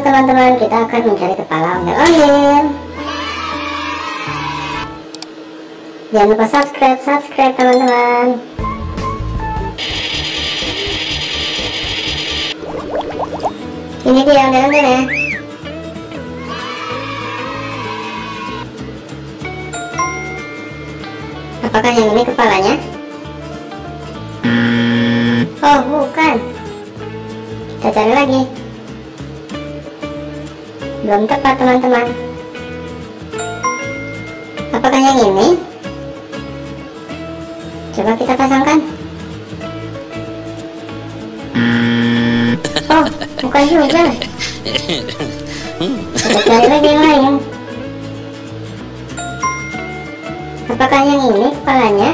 teman-teman, kita akan mencari kepala ondel-ondel. Jangan lupa subscribe teman-teman. Ini dia ondel-ondel ya. Apakah yang ini kepalanya? Oh, bukan. Kita cari lagi. Belum tepat teman-teman. Apakah yang ini? Coba kita pasangkan. Oh, bukan juga. Kita cari lagi yang lain. Apakah yang ini kepalanya?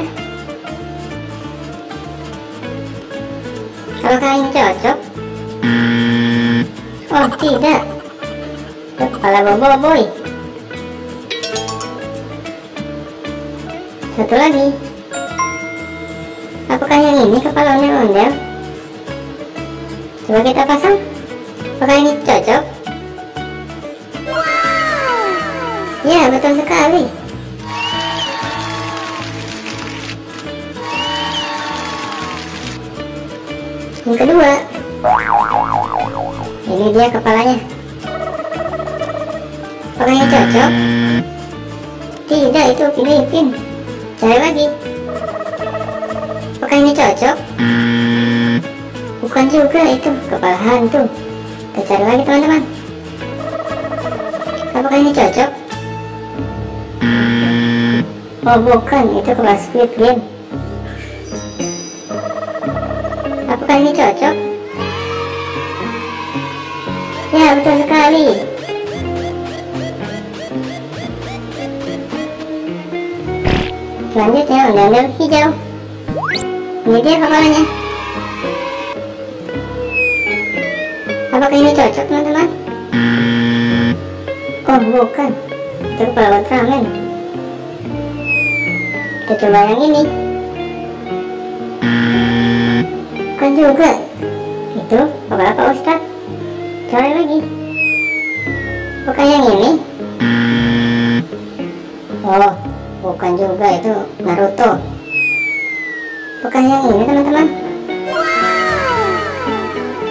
Apakah ini cocok? Oh, tidak. Itu kepala boboiboy. Satu lagi. Apakah yang ini kepala ondel-ondel? Coba kita pasang. Apakah ini cocok? Ya, betul sekali. Yang kedua, ini dia kepalanya. Apakah ini cocok? Tidak, itu Filipin. Cari lagi. Apakah ini cocok? Bukan juga, itu kepala hantu. Kita cari lagi teman-teman. Apakah ini cocok? Oh, bukan, itu kepala Squid Game. Apakah ini cocok? Ya, betul sekali. Selanjutnya ondel-ondel hijau. Ini dia kepalanya. Apakah ini cocok teman-teman? Oh, bukan, itu kepala Ultraman. Kita coba yang ini. Bukan juga, itu kepala Pak Ustadz. Cari lagi. Apakah yang ini? Oh, bukan juga, itu Naruto. Apakah yang ini teman-teman?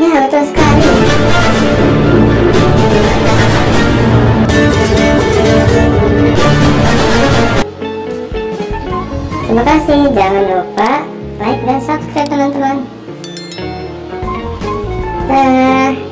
Ya, betul sekali. Terima kasih, jangan lupa like dan subscribe teman-teman. Dah.